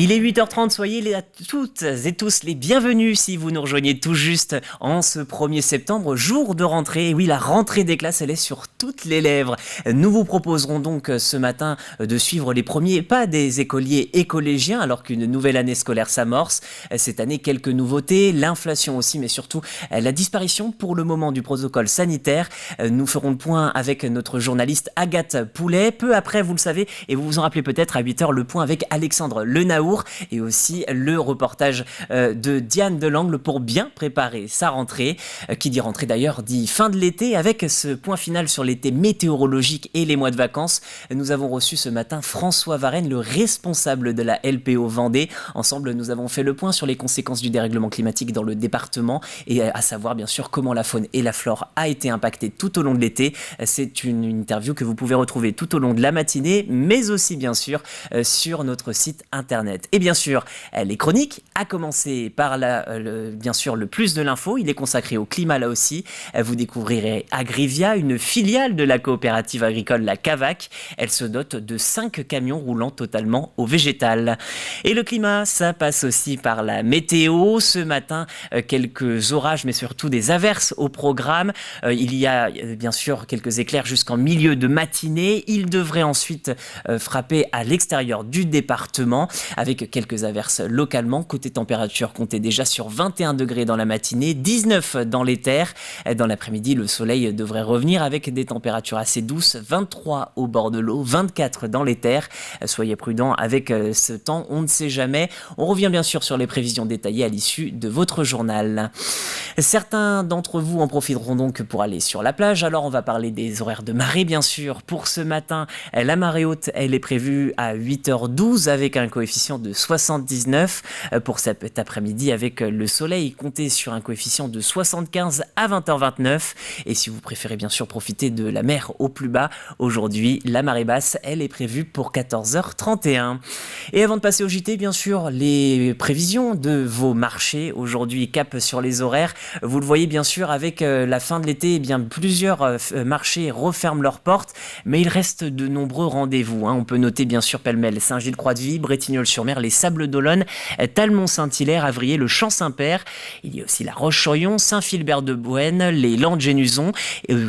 Il est 8h30, soyez à toutes et tous les bienvenus si vous nous rejoignez tout juste en ce 1er septembre, jour de rentrée. Et oui, la rentrée des classes, elle est sur toutes les lèvres. Nous vous proposerons donc ce matin de suivre les premiers pas des écoliers et collégiens alors qu'une nouvelle année scolaire s'amorce. Cette année, quelques nouveautés, l'inflation aussi, mais surtout la disparition pour le moment du protocole sanitaire. Nous ferons le point avec notre journaliste Agathe Poulet. Peu après, vous le savez, et vous vous en rappelez peut-être, à 8h, le point avec Alexandre Lenaour et aussi le reportage de Diane Delangle pour bien préparer sa rentrée. Qui dit rentrée d'ailleurs dit fin de l'été, avec ce point final sur l'été météorologique et les mois de vacances. Nous avons reçu ce matin François Varenne, le responsable de la LPO Vendée. Ensemble, nous avons fait le point sur les conséquences du dérèglement climatique dans le département et à savoir bien sûr comment la faune et la flore a été impactée tout au long de l'été. C'est une interview que vous pouvez retrouver tout au long de la matinée, mais aussi bien sûr sur notre site internet. Et bien sûr, les chroniques, à commencer par bien sûr le plus de l'info, il est consacré au climat là aussi. Vous découvrirez Agrivia, une filiale de la coopérative agricole La Cavac. Elle se dote de 5 camions roulant totalement au végétal. Et le climat, ça passe aussi par la météo. Ce matin, quelques orages, mais surtout des averses au programme. Il y a bien sûr quelques éclairs jusqu'en milieu de matinée. Il devrait ensuite frapper à l'extérieur du département, avec quelques averses localement. Côté température, comptez déjà sur 21 degrés dans la matinée, 19 dans les terres. Dans l'après-midi, le soleil devrait revenir avec des températures assez douces, 23 au bord de l'eau, 24 dans les terres. Soyez prudents avec ce temps, on ne sait jamais. On revient bien sûr sur les prévisions détaillées à l'issue de votre journal. Certains d'entre vous en profiteront donc pour aller sur la plage. Alors on va parler des horaires de marée bien sûr. Pour ce matin, la marée haute, elle est prévue à 8h12 avec un coefficient de 79. Pour cet après-midi, avec le soleil, comptez sur un coefficient de 75 à 20h29. Et si vous préférez bien sûr profiter de la mer au plus bas, aujourd'hui, la marée basse, elle est prévue pour 14h31. Et avant de passer au JT, bien sûr, les prévisions de vos marchés. Aujourd'hui, cap sur les horaires. Vous le voyez bien sûr, avec la fin de l'été, eh bien, plusieurs marchés referment leurs portes, mais il reste de nombreux rendez-vous. On peut noter bien sûr pêle-mêle Saint-Gilles-Croix-de-Vie, Bretignolles-sur-Mer, les Sables-d'Olonne, Talmont-Saint-Hilaire, Avrier, le Champ-Saint-Père. Il y a aussi la Roche-sur-Yon, Saint-Philbert-de-Bouenne, les Landes-Génuson,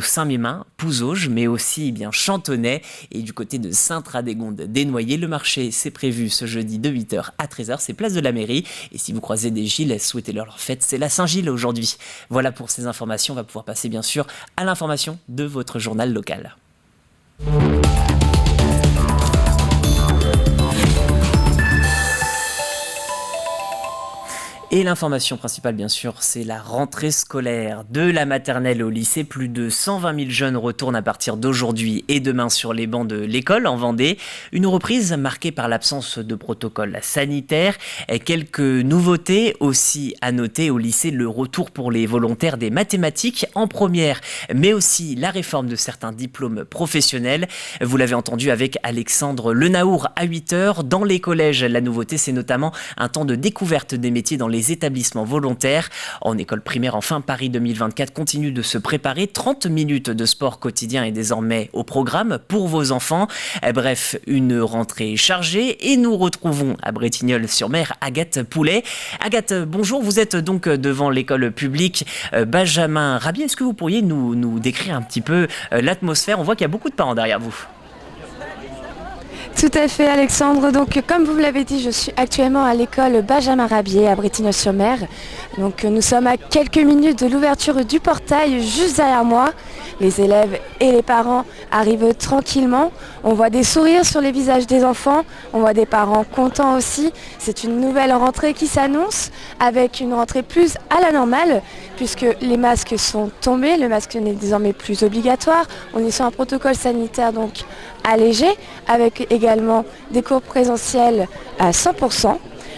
Saint-Mémin, Pouzauges, mais aussi bien Chantonnay. Et du côté de Sainte-Radegonde-des-Noyers, le marché c'est prévu ce jeudi de 8h à 13h, c'est place de la mairie. Et si vous croisez des Gilles, souhaitez-leur fête, c'est la Saint-Gilles aujourd'hui. Voilà pour ces informations, on va pouvoir passer bien sûr à l'information de votre journal local. Et l'information principale, bien sûr, c'est la rentrée scolaire. De la maternelle au lycée, plus de 120 000 jeunes retournent à partir d'aujourd'hui et demain sur les bancs de l'école en Vendée. Une reprise marquée par l'absence de protocole sanitaire. Et quelques nouveautés aussi à noter au lycée, le retour pour les volontaires des mathématiques en première, mais aussi la réforme de certains diplômes professionnels. Vous l'avez entendu avec Alexandre Lenaour à 8h. Dans les collèges, la nouveauté, c'est notamment un temps de découverte des métiers dans les établissements volontaires. En école primaire, enfin, Paris 2024 continue de se préparer. 30 minutes de sport quotidien est désormais au programme pour vos enfants. Bref, une rentrée chargée et nous retrouvons à Bretignolles-sur-Mer Agathe Poulet. Agathe, bonjour, vous êtes donc devant l'école publique Benjamin Rabier. Est-ce que vous pourriez nous décrire un petit peu l'atmosphère? On voit qu'il y a beaucoup de parents derrière vous. Tout à fait Alexandre, donc comme vous l'avez dit, je suis actuellement à l'école Benjamin Rabier à Bretignolles-sur-Mer. Donc nous sommes à quelques minutes de l'ouverture du portail juste derrière moi. Les élèves et les parents arrivent tranquillement. On voit des sourires sur les visages des enfants, on voit des parents contents aussi. C'est une nouvelle rentrée qui s'annonce avec une rentrée plus à la normale puisque les masques sont tombés, le masque n'est désormais plus obligatoire. On est sur un protocole sanitaire donc allégé avec également des cours présentiels à 100%.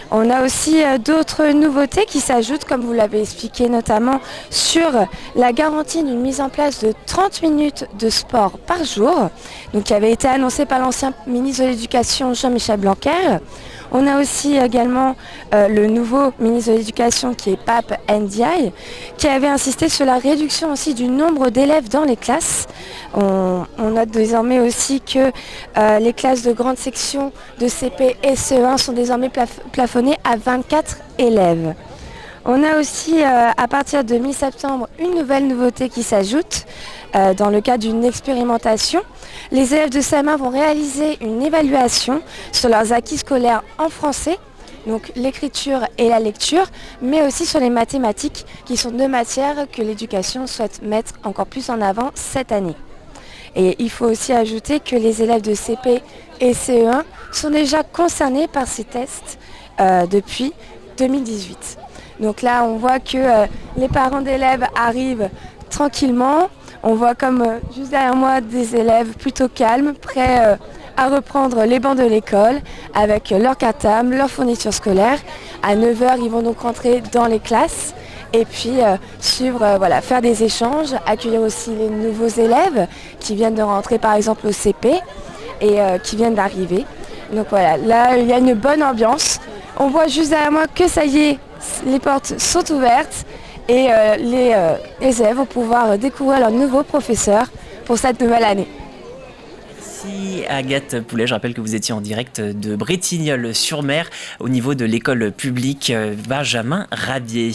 On a aussi d'autres nouveautés qui s'ajoutent, comme vous l'avez expliqué notamment, sur la garantie d'une mise en place de 30 minutes de sport par jour, donc qui avait été annoncée par l'ancien ministre de l'Éducation Jean-Michel Blanquer. On a aussi également le nouveau ministre de l'Éducation qui est Pape Ndiaye, qui avait insisté sur la réduction aussi du nombre d'élèves dans les classes. On note désormais aussi que les classes de grande section de CP et CE1 sont désormais plafonnées à 24 élèves. On a aussi à partir de mi-septembre une nouvelle nouveauté qui s'ajoute dans le cadre d'une expérimentation. Les élèves de CM1 vont réaliser une évaluation sur leurs acquis scolaires en français, donc l'écriture et la lecture, mais aussi sur les mathématiques qui sont deux matières que l'éducation souhaite mettre encore plus en avant cette année. Et il faut aussi ajouter que les élèves de CP et CE1 sont déjà concernés par ces tests depuis 2018. Donc là, on voit que les parents d'élèves arrivent tranquillement. On voit comme juste derrière moi des élèves plutôt calmes, prêts à reprendre les bancs de l'école avec leur cartable, leur fourniture scolaire. À 9h, ils vont donc rentrer dans les classes et puis suivre, faire des échanges, accueillir aussi les nouveaux élèves qui viennent de rentrer par exemple au CP et qui viennent d'arriver. Donc voilà, là il y a une bonne ambiance. On voit juste derrière moi que ça y est, les portes sont ouvertes et les élèves vont pouvoir découvrir leur nouveau professeur pour cette nouvelle année. Merci Agathe Poulet, je rappelle que vous étiez en direct de Bretignolles-sur-Mer au niveau de l'école publique Benjamin Rabier.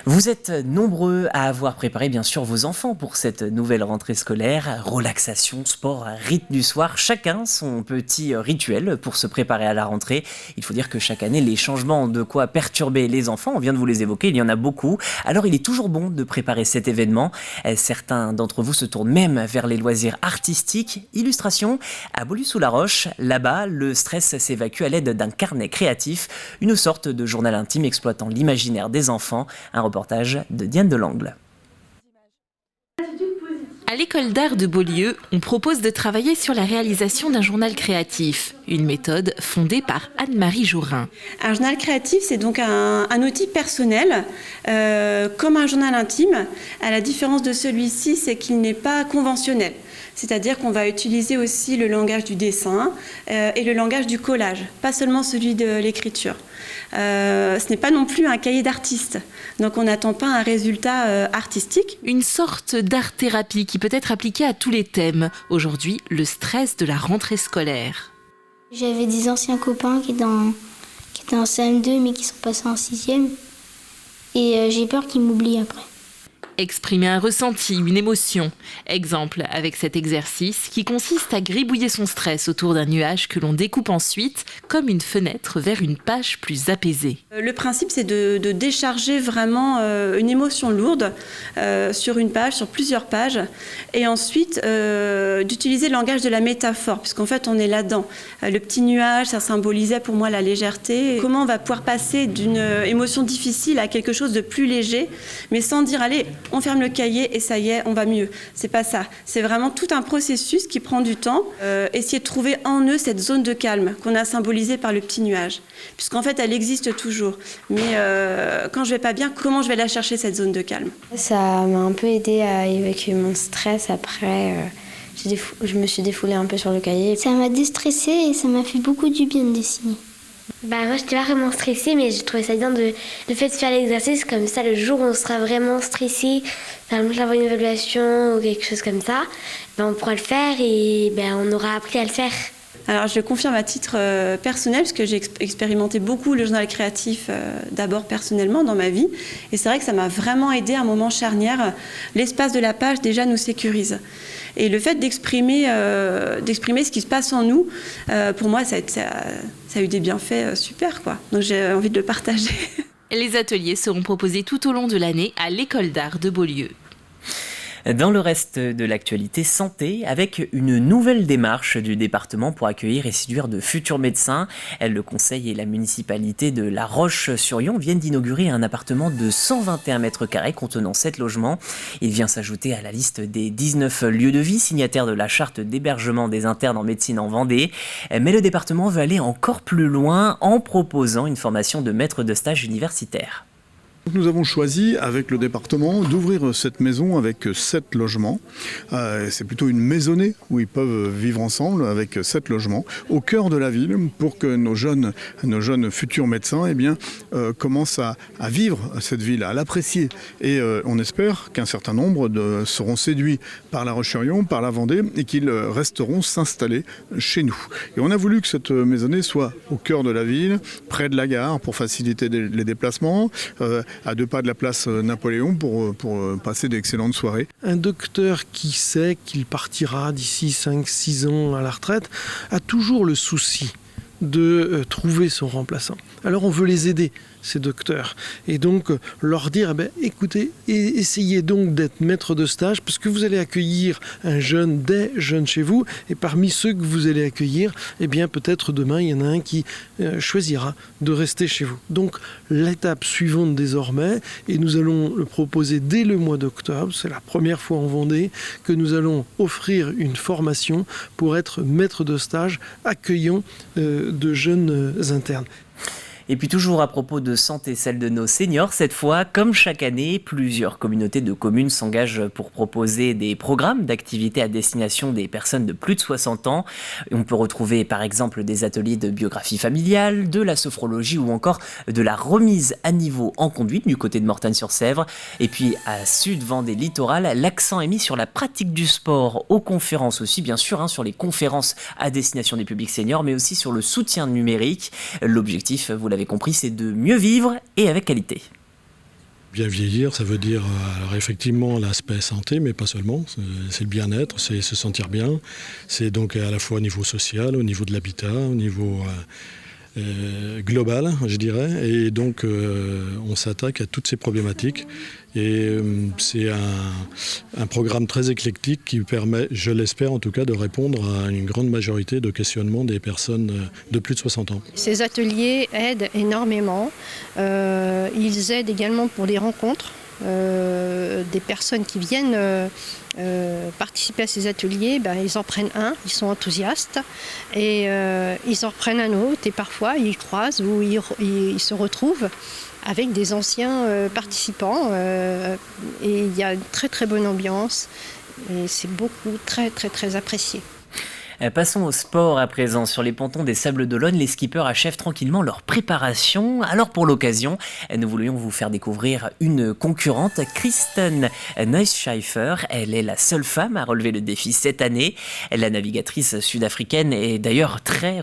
Vous êtes nombreux à avoir préparé bien sûr vos enfants pour cette nouvelle rentrée scolaire. Relaxation, sport, rythme du soir, chacun son petit rituel pour se préparer à la rentrée. Il faut dire que chaque année, les changements ont de quoi perturber les enfants. On vient de vous les évoquer, il y en a beaucoup. Alors il est toujours bon de préparer cet événement. Certains d'entre vous se tournent même vers les loisirs artistiques. Illustration à Beaulieu-sous-la-Roche. Là-bas, le stress s'évacue à l'aide d'un carnet créatif, une sorte de journal intime exploitant l'imaginaire des enfants. Un reportage de Diane Delangle. À l'école d'art de Beaulieu, on propose de travailler sur la réalisation d'un journal créatif, une méthode fondée par Anne-Marie Jourin. Un journal créatif, c'est donc un outil personnel, comme un journal intime. À la différence de celui-ci, c'est qu'il n'est pas conventionnel. C'est-à-dire qu'on va utiliser aussi le langage du dessin et le langage du collage, pas seulement celui de l'écriture. Ce n'est pas non plus un cahier d'artiste, donc on n'attend pas un résultat artistique. Une sorte d'art-thérapie qui peut être appliquée à tous les thèmes. Aujourd'hui, le stress de la rentrée scolaire. J'avais des anciens copains qui étaient en CM2 mais qui sont passés en 6e et j'ai peur qu'ils m'oublient après. Exprimer un ressenti, une émotion. Exemple avec cet exercice qui consiste à gribouiller son stress autour d'un nuage que l'on découpe ensuite comme une fenêtre vers une page plus apaisée. Le principe, c'est de décharger vraiment une émotion lourde sur une page, sur plusieurs pages, et ensuite d'utiliser le langage de la métaphore, puisqu'en fait on est là-dedans. Le petit nuage, ça symbolisait pour moi la légèreté. Comment on va pouvoir passer d'une émotion difficile à quelque chose de plus léger, mais sans dire allez, on ferme le cahier et ça y est, on va mieux. C'est pas ça. C'est vraiment tout un processus qui prend du temps. Essayer de trouver en eux cette zone de calme qu'on a symbolisée par le petit nuage. Puisqu'en fait, elle existe toujours. Mais quand je vais pas bien, comment je vais la chercher, cette zone de calme ? Ça m'a un peu aidé à évacuer mon stress. Après, je me suis défoulée un peu sur le cahier. Ça m'a déstressée et ça m'a fait beaucoup du bien de dessiner. Moi, j'étais pas vraiment stressée, mais je trouvais ça bien le fait de faire l'exercice. Comme ça, le jour où on sera vraiment stressé, par exemple, avoir une évaluation ou quelque chose comme ça, on pourra le faire et on aura appris à le faire. Alors, je le confirme à titre personnel, parce que j'ai expérimenté beaucoup le journal créatif d'abord personnellement dans ma vie. Et c'est vrai que ça m'a vraiment aidé à un moment charnière. L'espace de la page, déjà, nous sécurise. Et le fait d'exprimer ce qui se passe en nous, pour moi, ça a eu des bienfaits super, quoi. Donc, j'ai envie de le partager. Les ateliers seront proposés tout au long de l'année à l'école d'art de Beaulieu. Dans le reste de l'actualité santé, avec une nouvelle démarche du département pour accueillir et séduire de futurs médecins, le conseil et la municipalité de La Roche-sur-Yon viennent d'inaugurer un appartement de 121 mètres carrés contenant 7 logements. Il vient s'ajouter à la liste des 19 lieux de vie signataires de la charte d'hébergement des internes en médecine en Vendée. Mais le département veut aller encore plus loin en proposant une formation de maître de stage universitaire. Nous avons choisi avec le département d'ouvrir cette maison avec 7 logements. C'est plutôt une maisonnée où ils peuvent vivre ensemble avec 7 logements au cœur de la ville pour que nos jeunes futurs médecins commencent à vivre cette ville, à l'apprécier. Et on espère qu'un certain nombre seront séduits par La Roche-sur-Yon, par la Vendée et qu'ils resteront s'installer chez nous. Et on a voulu que cette maisonnée soit au cœur de la ville, près de la gare pour faciliter les déplacements, à 2 pas de la place Napoléon pour passer d'excellentes soirées. Un docteur qui sait qu'il partira d'ici 5-6 ans à la retraite a toujours le souci de trouver son remplaçant. Alors on veut les aider, ces docteurs, et donc leur dire écoutez, essayez donc d'être maître de stage parce que vous allez accueillir des jeunes chez vous, et parmi ceux que vous allez accueillir, peut-être demain il y en a un qui choisira de rester chez vous. Donc l'étape suivante désormais, et nous allons le proposer dès le mois d'octobre, c'est la première fois en Vendée que nous allons offrir une formation pour être maître de stage accueillant de jeunes internes. Et puis toujours à propos de santé, celle de nos seniors, cette fois, comme chaque année, plusieurs communautés de communes s'engagent pour proposer des programmes d'activités à destination des personnes de plus de 60 ans. On peut retrouver par exemple des ateliers de biographie familiale, de la sophrologie ou encore de la remise à niveau en conduite du côté de Mortagne-sur-Sèvre. Et puis à Sud-Vendée littoral, l'accent est mis sur la pratique du sport, aux conférences aussi bien sûr, sur les conférences à destination des publics seniors, mais aussi sur le soutien numérique. L'objectif, vous l'avez compris, c'est de mieux vivre et avec qualité. Bien vieillir, ça veut dire alors effectivement l'aspect santé, mais pas seulement. C'est le bien-être, c'est se sentir bien. C'est donc à la fois au niveau social, au niveau de l'habitat, au niveau global, je dirais. Et donc on s'attaque à toutes ces problématiques. Et c'est un programme très éclectique qui permet, je l'espère en tout cas, de répondre à une grande majorité de questionnements des personnes de plus de 60 ans. Ces ateliers aident énormément. Ils aident également pour les rencontres. Des personnes qui viennent participer à ces ateliers, ils en prennent un, ils sont enthousiastes et ils en reprennent un autre et parfois ils croisent ou ils se retrouvent avec des anciens participants et il y a une très très bonne ambiance et c'est beaucoup très très très apprécié. Passons au sport à présent. Sur les pontons des Sables d'Olonne, les skippers achèvent tranquillement leur préparation. Alors pour l'occasion, nous voulions vous faire découvrir une concurrente, Kirsten Neusscheifer. Elle est la seule femme à relever le défi cette année. La navigatrice sud-africaine est d'ailleurs très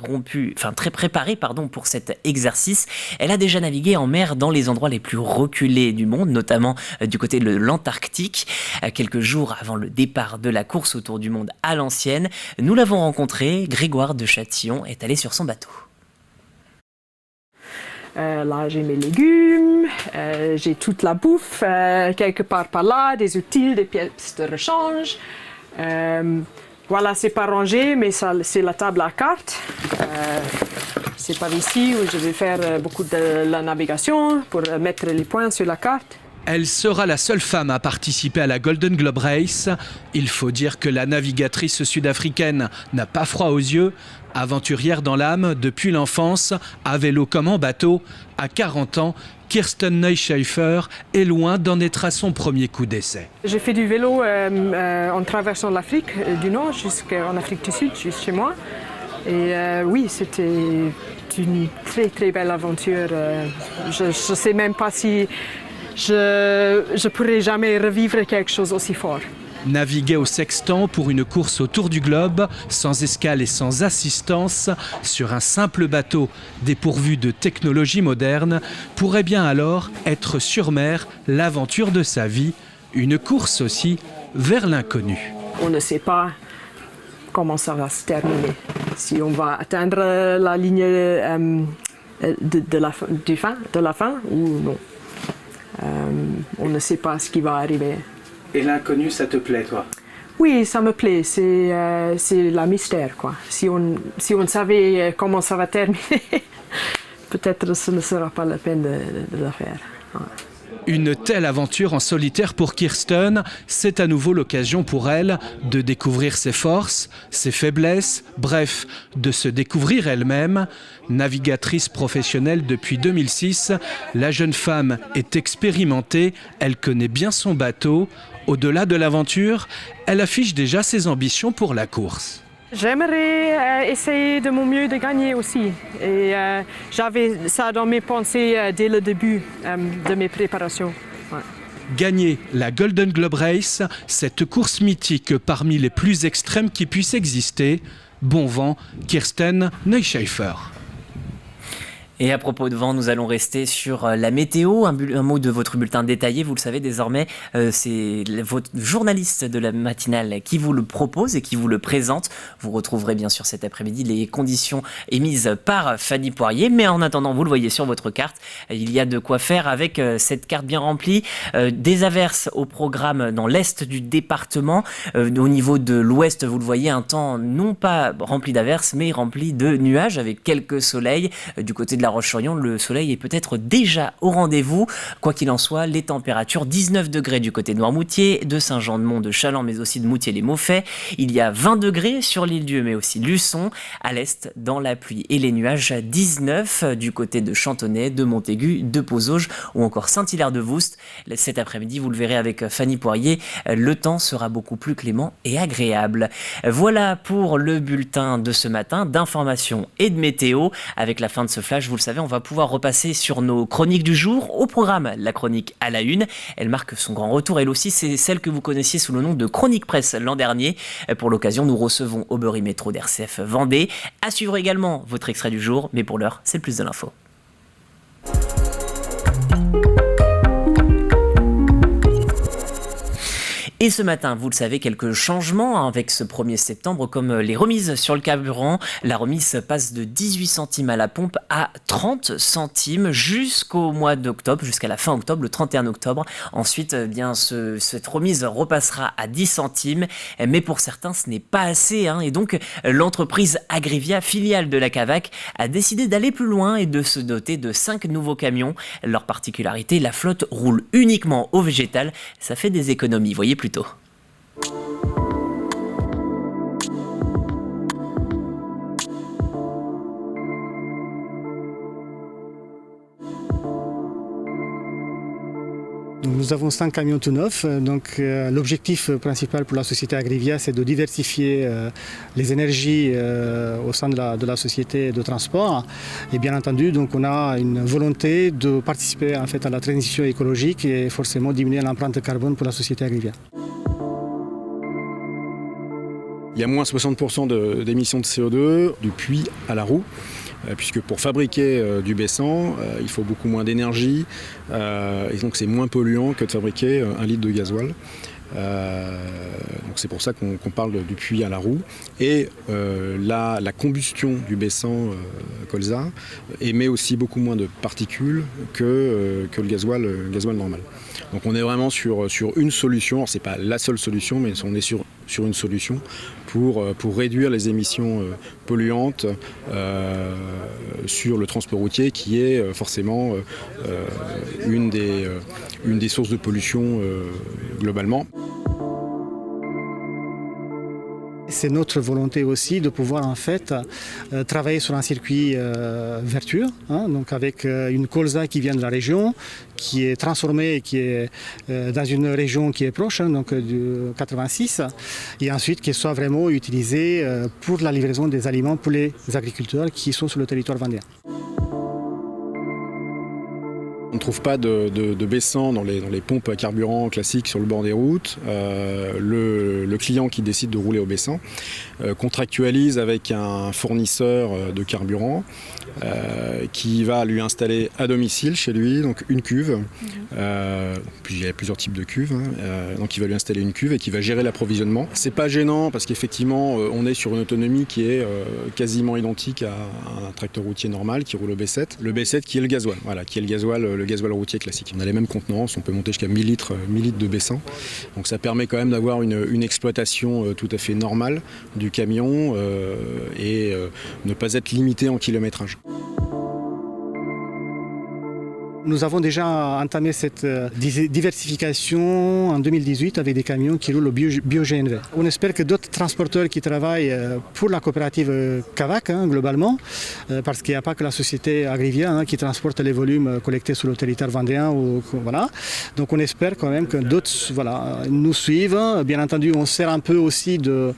préparée pour cet exercice. Elle a déjà navigué en mer dans les endroits les plus reculés du monde, notamment du côté de l'Antarctique. Quelques jours avant le départ de la course autour du monde à l'ancienne, nous l'avons rencontré, Grégoire de Châtillon est allé sur son bateau. Là, j'ai mes légumes, j'ai toute la bouffe, quelque part par là, des outils, des pièces de rechange. Voilà, c'est pas rangé, mais ça, c'est la table à cartes. C'est par ici où je vais faire beaucoup de la navigation pour mettre les points sur la carte. Elle sera la seule femme à participer à la Golden Globe Race. Il faut dire que la navigatrice sud-africaine n'a pas froid aux yeux. Aventurière dans l'âme depuis l'enfance, à vélo comme en bateau, à 40 ans, Kirsten Neusscheifer est loin d'en être à son premier coup d'essai. J'ai fait du vélo en traversant l'Afrique du Nord jusqu'en Afrique du Sud, juste chez moi. Et oui, c'était une très très belle aventure. Je ne sais même pas si je pourrais jamais revivre quelque chose aussi fort. Naviguer au sextant pour une course autour du globe, sans escale et sans assistance, sur un simple bateau dépourvu de technologie moderne, pourrait bien alors être sur mer l'aventure de sa vie, une course aussi vers l'inconnu. On ne sait pas comment ça va se terminer, si on va atteindre la ligne de la fin ou non. On ne sait pas ce qui va arriver. Et l'inconnu, ça te plaît, toi? Oui, ça me plaît, c'est la mystère, quoi. Si on savait comment ça va terminer, peut-être ce ne sera pas la peine de la faire. Ouais. Une telle aventure en solitaire pour Kirsten, c'est à nouveau l'occasion pour elle de découvrir ses forces, ses faiblesses, bref, de se découvrir elle-même. Navigatrice professionnelle depuis 2006, la jeune femme est expérimentée, elle connaît bien son bateau. Au-delà de l'aventure, elle affiche déjà ses ambitions pour la course. J'aimerais essayer de mon mieux de gagner aussi. Et j'avais ça dans mes pensées dès le début de mes préparations. Ouais. Gagner la Golden Globe Race, cette course mythique parmi les plus extrêmes qui puissent exister. Bon vent, Kirsten Neuschaefer. Et à propos de vent, nous allons rester sur la météo. Un mot de votre bulletin détaillé, vous le savez désormais, c'est votre journaliste de la matinale qui vous le propose et qui vous le présente. Vous retrouverez bien sûr cet après-midi les conditions émises par Fanny Poirier. Mais en attendant, vous le voyez sur votre carte, il y a de quoi faire avec cette carte bien remplie. Des averses au programme dans l'est du département. Au niveau de l'ouest, vous le voyez, un temps non pas rempli d'averses, mais rempli de nuages avec quelques soleils. Du côté de la Roche-sur-Yon, le soleil est peut-être déjà au rendez-vous. Quoi qu'il en soit, les températures 19 degrés du côté de Noirmoutier, de Saint-Jean-de-Mont, de Challans, mais aussi de Moutier-les-Maufaits. Il y a 20 degrés sur l'île Dieu, mais aussi Luçon. À l'est, dans la pluie et les nuages, 19 du côté de Chantonnay, de Montaigu, de Pozauges ou encore Saint-Hilaire-de-Voust. Cet après-midi, vous le verrez avec Fanny Poirier, le temps sera beaucoup plus clément et agréable. Voilà pour le bulletin de ce matin d'information et de météo. Avec la fin de ce flash, vous le savez, on va pouvoir repasser sur nos chroniques du jour. Au programme, la chronique à la une. Elle marque son grand retour. Elle aussi, c'est celle que vous connaissiez sous le nom de Chronique Presse l'an dernier. Pour l'occasion, nous recevons Aubery Métro d'RCF Vendée. À suivre également votre extrait du jour. Mais pour l'heure, c'est le plus de l'info. Et ce matin, vous le savez, quelques changements avec ce 1er septembre, comme les remises sur le carburant. La remise passe de 18 centimes à la pompe à 30 centimes jusqu'au mois d'octobre, jusqu'à la fin octobre, le 31 octobre. Ensuite, cette remise repassera à 10 centimes, mais pour certains, ce n'est pas assez. Et donc, l'entreprise Agrivia, filiale de la Cavac, a décidé d'aller plus loin et de se doter de 5 nouveaux camions. Leur particularité, la flotte roule uniquement au végétal. Ça fait des économies, voyez plutôt. Nous avons 5 camions tout neufs. Donc, l'objectif principal pour la société Agrivia, c'est de diversifier les énergies au sein de la société de transport. Et bien entendu, donc, on a une volonté de participer en fait, à la transition écologique et forcément diminuer l'empreinte carbone pour la société Agrivia. Il y a moins 60% d'émissions de CO2 du puits à la roue, puisque pour fabriquer du baissant, il faut beaucoup moins d'énergie, et donc c'est moins polluant que de fabriquer 1 litre de gasoil. Donc c'est pour ça qu'on parle du puits à la roue. Et la combustion du baissant colza émet aussi beaucoup moins de particules que le gasoil normal. Donc on est vraiment sur une solution. Alors c'est pas la seule solution, mais on est sur une solution pour réduire les émissions polluantes sur le transport routier, qui est forcément une des sources de pollution globalement. C'est notre volonté aussi de pouvoir en fait travailler sur un circuit vertueux, donc avec une colza qui vient de la région, qui est transformée et qui est dans une région qui est proche, donc du 86, et ensuite qui soit vraiment utilisée pour la livraison des aliments pour les agriculteurs qui sont sur le territoire vendéen. On ne trouve pas de baissant dans les pompes à carburant classiques sur le bord des routes. Le client qui décide de rouler au baissant contractualise avec un fournisseur de carburant qui va lui installer à domicile chez lui donc une cuve. Puis il y a plusieurs types de cuves. Donc il va lui installer une cuve et qui va gérer l'approvisionnement. C'est pas gênant parce qu'effectivement on est sur une autonomie qui est quasiment identique à un tracteur routier normal qui roule au B7. Le B7 qui est le gasoil, voilà, qui est le gasoil le gasoil routier classique. On a les mêmes contenances, on peut monter jusqu'à 1000 litres de baissant. Donc ça permet quand même d'avoir une exploitation tout à fait normale du camion et ne pas être limité en kilométrage. Nous avons déjà entamé cette diversification en 2018 avec des camions qui roulent au bio-GNV. On espère que d'autres transporteurs qui travaillent pour la coopérative Cavac, globalement, parce qu'il n'y a pas que la société Agrivia qui transporte les volumes collectés sur le territoire vendéen. Voilà. Donc on espère quand même que d'autres nous suivent. Bien entendu, on sert un peu aussi de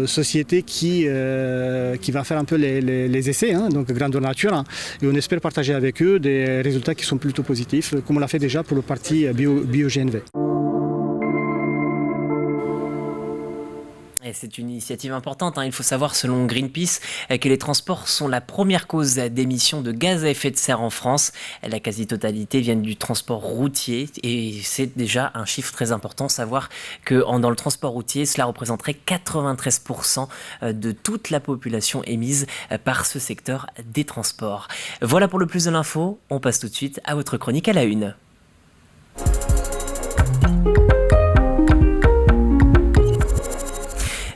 société qui va faire un peu les essais, donc grandeur nature. Et on espère partager avec eux des résultats qui sont plutôt positifs, comme on l'a fait déjà pour le parti bio-GNV. Et c'est une initiative importante. Il faut savoir, selon Greenpeace, que les transports sont la première cause d'émissions de gaz à effet de serre en France. La quasi-totalité vient du transport routier et c'est déjà un chiffre très important. Savoir que dans le transport routier, cela représenterait 93% de toute la population émise par ce secteur des transports. Voilà pour le plus de l'info. On passe tout de suite à votre chronique à la une.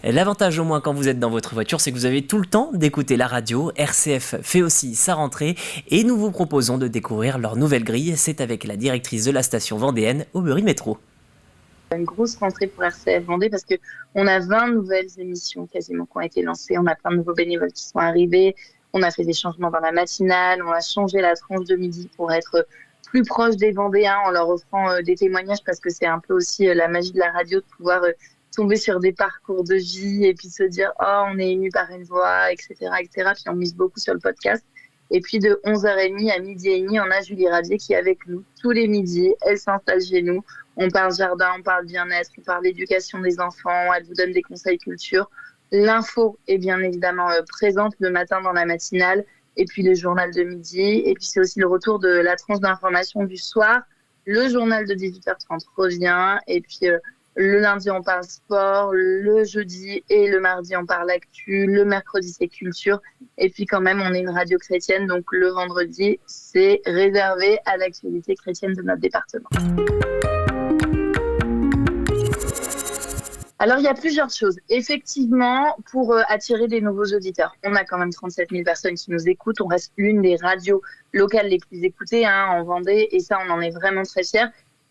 L'avantage au moins quand vous êtes dans votre voiture, c'est que vous avez tout le temps d'écouter la radio. RCF fait aussi sa rentrée et nous vous proposons de découvrir leur nouvelle grille. C'est avec la directrice de la station vendéenne, Aubery Métro. Une grosse rentrée pour RCF Vendée parce qu'on a 20 nouvelles émissions quasiment qui ont été lancées. On a plein de nouveaux bénévoles qui sont arrivés. On a fait des changements dans la matinale. On a changé la tranche de midi pour être plus proche des Vendéens en leur offrant des témoignages parce que c'est un peu aussi la magie de la radio de pouvoir tomber sur des parcours de vie et puis se dire « Oh, on est ému par une voix, etc. etc. » Puis on mise beaucoup sur le podcast. Et puis de 11h30 à 12h30, on a Julie Rabier qui est avec nous tous les midis. Elle s'installe chez nous. On parle jardin, on parle bien-être, on parle éducation des enfants. Elle vous donne des conseils culture. L'info est bien évidemment présente le matin dans la matinale. Et puis le journal de midi. Et puis c'est aussi le retour de la tranche d'information du soir. Le journal de 18h30 revient. Et puis le lundi, on parle sport. Le jeudi et le mardi, on parle actu. Le mercredi, c'est culture. Et puis quand même, on est une radio chrétienne. Donc le vendredi, c'est réservé à l'actualité chrétienne de notre département. Alors, il y a plusieurs choses. Effectivement, pour attirer des nouveaux auditeurs, on a quand même 37 000 personnes qui nous écoutent. On reste l'une des radios locales les plus écoutées en Vendée. Et ça, on en est vraiment très fiers.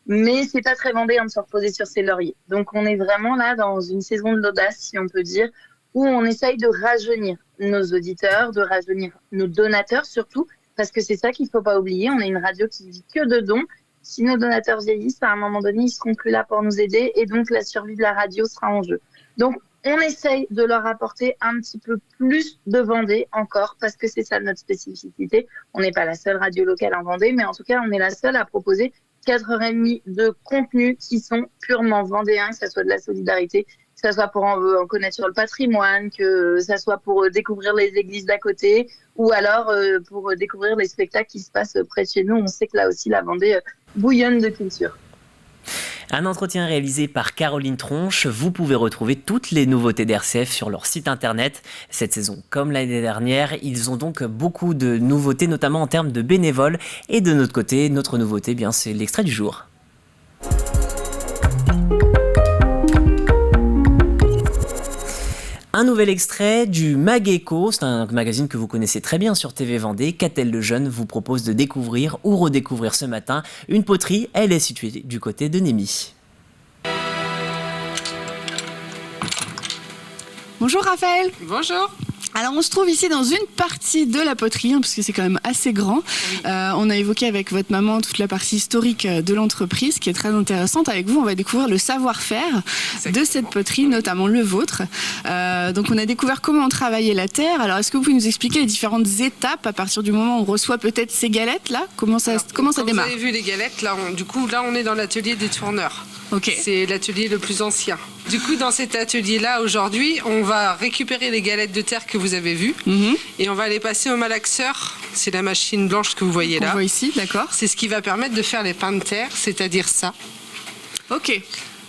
Mais c'est pas très vendéen de se reposer sur ses lauriers. Donc, on est vraiment là dans une saison de l'audace, si on peut dire, où on essaye de rajeunir nos auditeurs, de rajeunir nos donateurs surtout, parce que c'est ça qu'il faut pas oublier. On est une radio qui vit que de dons. Si nos donateurs vieillissent, à un moment donné, ils seront plus là pour nous aider et donc la survie de la radio sera en jeu. Donc, on essaye de leur apporter un petit peu plus de Vendée encore parce que c'est ça notre spécificité. On n'est pas la seule radio locale en Vendée, mais en tout cas, on est la seule à proposer 4h30 de contenus qui sont purement vendéens, que ce soit de la solidarité, que ce soit pour en connaître sur le patrimoine, que ce soit pour découvrir les églises d'à côté ou alors pour découvrir les spectacles qui se passent près de chez nous. On sait que là aussi, la Vendée bouillonne de culture. Un entretien réalisé par Caroline Tronche. Vous pouvez retrouver toutes les nouveautés d'RCF sur leur site internet. Cette saison, comme l'année dernière, ils ont donc beaucoup de nouveautés, notamment en termes de bénévoles. Et de notre côté, notre nouveauté, c'est l'extrait du jour. Un nouvel extrait du Mag-Écho, c'est un magazine que vous connaissez très bien sur TV Vendée. Catel Lejeune vous propose de découvrir ou redécouvrir ce matin une poterie. Elle est située du côté de Némy. Bonjour Raphaël. Bonjour. Alors on se trouve ici dans une partie de la poterie, parce que c'est quand même assez grand. Oui. On a évoqué avec votre maman toute la partie historique de l'entreprise, qui est très intéressante. Avec vous, on va découvrir le savoir-faire de cette poterie, notamment le vôtre. Donc on a découvert comment travailler la terre. Alors est-ce que vous pouvez nous expliquer les différentes étapes à partir du moment où on reçoit peut-être ces galettes là? Comment ça démarre? Vous avez vu les galettes, là on est dans l'atelier des tourneurs. Okay. C'est l'atelier le plus ancien. Du coup, dans cet atelier-là, aujourd'hui, on va récupérer les galettes de terre que vous avez vues et on va les passer au malaxeur. C'est la machine blanche que vous voyez là. On voit ici, d'accord. C'est ce qui va permettre de faire les pains de terre, c'est-à-dire ça. Ok.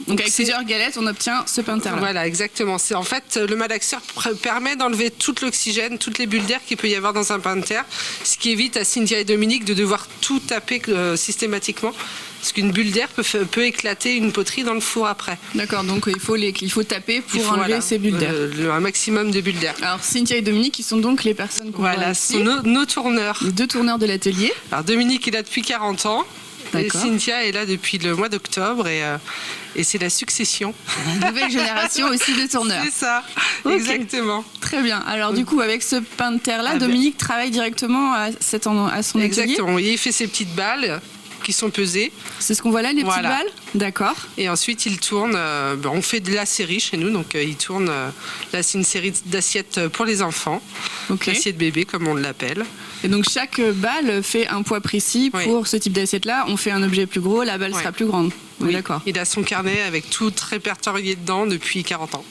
Donc avec plusieurs galettes, on obtient ce pain de terre-là. Voilà, exactement. C'est en fait le malaxeur permet d'enlever tout l'oxygène, toutes les bulles d'air qu'il peut y avoir dans un pain de terre, ce qui évite à Cynthia et Dominique de devoir tout taper systématiquement. Parce qu'une bulle d'air peut éclater une poterie dans le four après. D'accord, donc il faut taper pour enlever ces bulles d'air. Un maximum de bulles d'air. Alors Cynthia et Dominique, qui sont donc les personnes qu'on voit ici. Voilà, sont nos tourneurs. Les 2 tourneurs de l'atelier. Alors Dominique est là depuis 40 ans. Et D'accord. Cynthia est là depuis le mois d'octobre et c'est la succession. Une nouvelle génération aussi de tourneurs. C'est ça, Okay. exactement. Très bien. Alors du coup, avec ce pain de terre-là, Dominique travaille directement à son atelier. Exactement, il fait ses petites balles qui sont pesées. C'est ce qu'on voit là, les petites balles. D'accord. Et ensuite, il tourne. On fait de la série chez nous, donc il tourne. Là, c'est une série d'assiettes pour les enfants. L'assiette bébé, comme on l'appelle. Et donc chaque balle fait un poids précis pour ce type d'assiette-là. On fait un objet plus gros, la balle sera plus grande. Oui, d'accord. Il a son carnet avec tout répertorié dedans depuis 40 ans.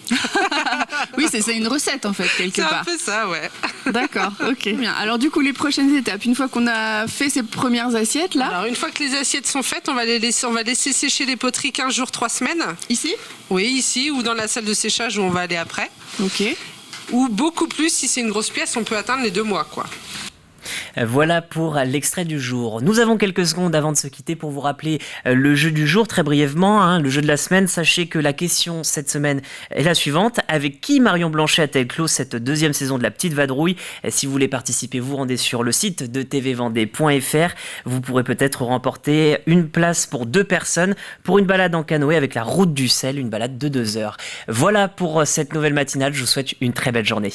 Oui, c'est une recette en fait, quelque part. C'est un peu ça, ouais. D'accord, ok. Bien. Alors du coup, les prochaines étapes, une fois qu'on a fait ces premières assiettes là. Alors une fois que les assiettes sont faites, on va laisser sécher les poteries 15 jours, 3 semaines. Ici ? Oui, ici ou dans la salle de séchage où on va aller après. Ok. Ou beaucoup plus, si c'est une grosse pièce, on peut atteindre les 2 mois, quoi. Voilà pour l'extrait du jour. Nous avons quelques secondes avant de se quitter pour vous rappeler le jeu du jour très brièvement, le jeu de la semaine. Sachez que la question cette semaine est la suivante. Avec qui Marion Blanchet a-t-elle clos cette 2e saison de La Petite Vadrouille ? Si vous voulez participer, vous rendez sur le site de tvvendée.fr. Vous pourrez peut-être remporter une place pour 2 personnes pour une balade en canoë avec la route du sel, une balade de 2 heures. Voilà pour cette nouvelle matinale. Je vous souhaite une très belle journée.